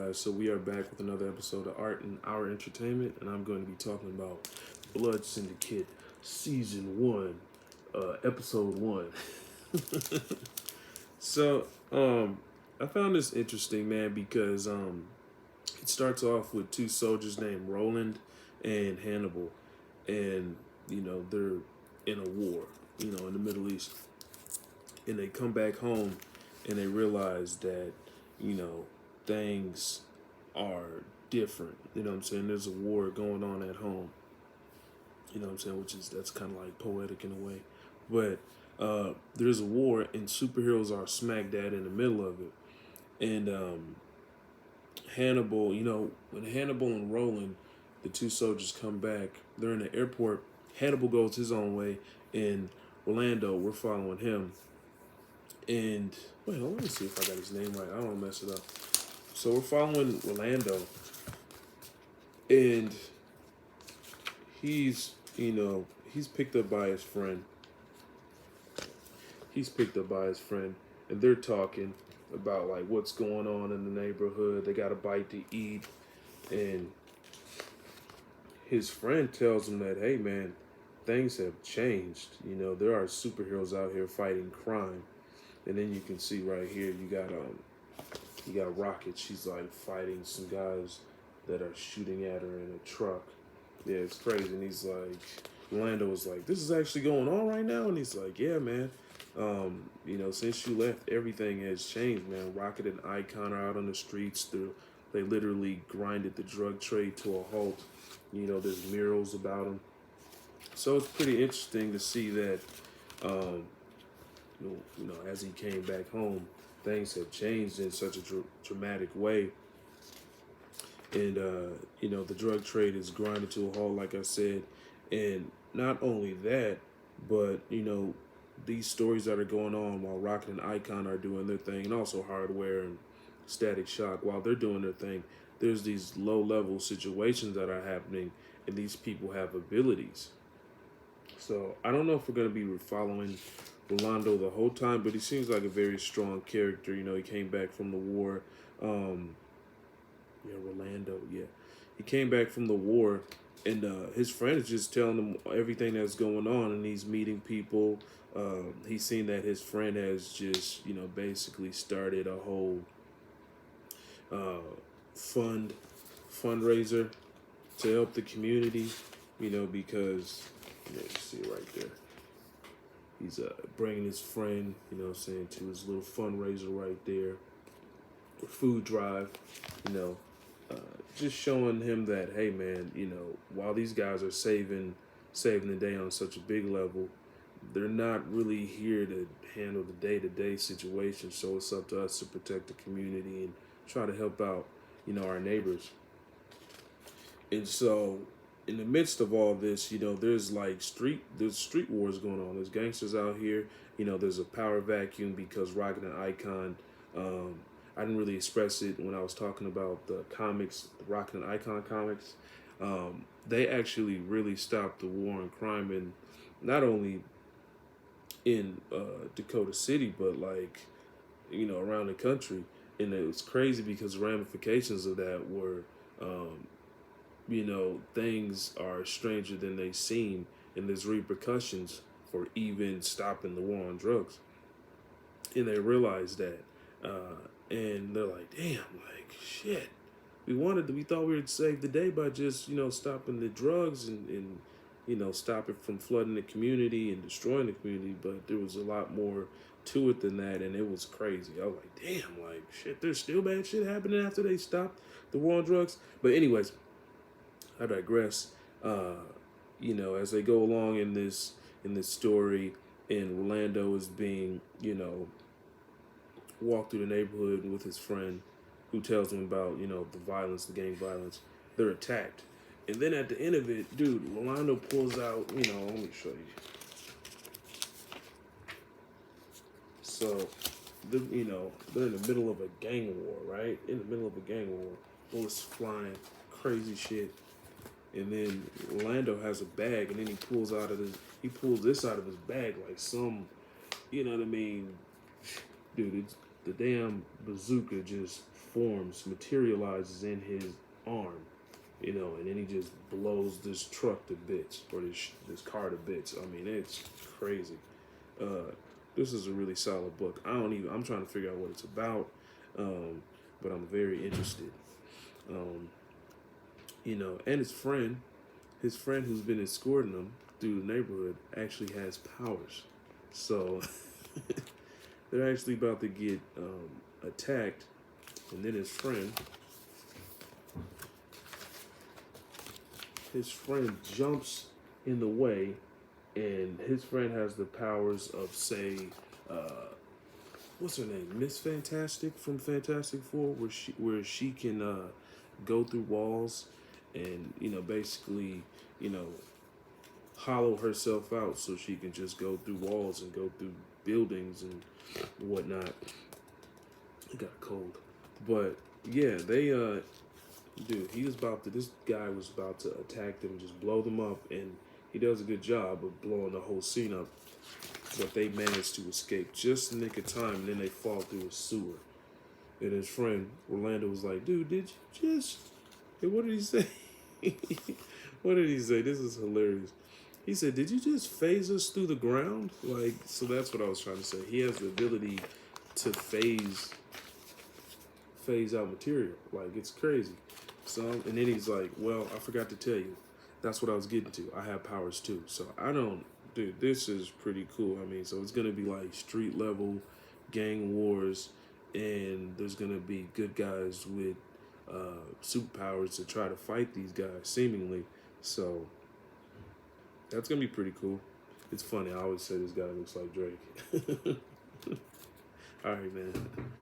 guys? So we are back with another episode of Art and Our Entertainment, and I'm going to be talking about Blood Syndicate Season 1, Episode 1. So, I found this interesting, man, because it starts off with two soldiers named Roland and Hannibal, and, they're in a war, in the Middle East. And they come back home and they realize that, things are different. You know what I'm saying? There's a war going on at home. You know what I'm saying? That's kind of like poetic in a way. But there's a war and superheroes are smack dab in the middle of it. And Hannibal, when Hannibal and Roland, the two soldiers come back, they're in the airport. Hannibal goes his own way, and Orlando, we're following him. And wait, let me see if I got his name right. I don't want to mess it up. So we're following Orlando, and he's picked up by his friend. And they're talking about like what's going on in the neighborhood. They got a bite to eat, and his friend tells him that, hey man, things have changed. There are superheroes out here fighting crime. And then you can see right here, you got Rocket. She's like fighting some guys that are shooting at her in a truck. Yeah, it's crazy. And he's like, Orlando was like, this is actually going on right now? And he's like, yeah, man. Since you left, everything has changed, man. Rocket and Icon are out on the streets. They literally grinded the drug trade to a halt. There's murals about them. So it's pretty interesting to see that, as he came back home, things have changed in such a dramatic way. And, the drug trade is grinded to a halt, like I said. And not only that, but, these stories that are going on while Rocket and Icon are doing their thing, and also Hardware and Static Shock, while they're doing their thing, there's these low-level situations that are happening, and these people have abilities. So I don't know if we're going to be following Rolando the whole time, but he seems like a very strong character. He came back from the war. Rolando, yeah. He came back from the war, and his friend is just telling him everything that's going on, and he's meeting people. He's seen that his friend has just, basically started a whole fundraiser to help the community, because, you see it right there. He's bringing his friend, to his little fundraiser right there, food drive, just showing him that, hey man, while these guys are saving the day on such a big level, they're not really here to handle the day-to-day situation. So it's up to us to protect the community and try to help out, our neighbors. And so in the midst of all this, there's street wars going on. There's gangsters out here. There's a power vacuum because Rocket and Icon, I didn't really express it when I was talking about the comics, the Rocket and Icon comics. They actually really stopped the war on crime, and not only in Dakota City, but around the country. And it was crazy because the ramifications of that were, things are stranger than they seem, and there's repercussions for even stopping the war on drugs. And they realized that, and they're like, damn, like, shit. We thought we would save the day by just, stopping the drugs and stop it from flooding the community and destroying the community. But there was a lot more to it than that, and it was crazy. I was like, damn, like, shit, there's still bad shit happening after they stopped the war on drugs. But anyways, I digress. As they go along in this story, and Orlando is being, walked through the neighborhood with his friend, who tells him about, the violence, the gang violence. They're attacked. And then at the end of it, dude, Rolando pulls out, let me show you. So, they're in the middle of a gang war, right? In the middle of a gang war. Bullets flying, crazy shit. And then Orlando has a bag, and then he pulls this out of his bag like some, you know what I mean? Dude, it's the damn bazooka just materializes in his arm, and then he just blows this truck to bits, or this car to bits. I mean, it's crazy. Uh, this is a really solid book. I'm trying to figure out what it's about, um, but I'm very interested. Um, and his friend who's been escorting him through the neighborhood actually has powers. So they're actually about to get attacked, and then his friend jumps in the way, and his friend has the powers of, say, uh, what's her name, Miss Fantastic from Fantastic Four, where she can go through walls, and basically, you know hollow herself out so she can just go through walls and go through buildings and whatnot. It got cold, but yeah, this guy was about to attack them, just blow them up, and he does a good job of blowing the whole scene up. But they managed to escape just in the nick of time, and then they fall through a sewer. And his friend Orlando was like, "Dude, did you just? Hey, what did he say? What did he say? This is hilarious." He said, "Did you just phase us through the ground?" Like, so that's what I was trying to say. He has the ability to phase out material. Like, it's crazy. So, and then he's like, "Well, I forgot to tell you. That's what I was getting to. I have powers too." So I don't, dude. This is pretty cool. I mean, so it's gonna be like street level gang wars, and there's gonna be good guys with superpowers to try to fight these guys, seemingly. So that's gonna be pretty cool. It's funny. I always say this guy looks like Drake. All right, man.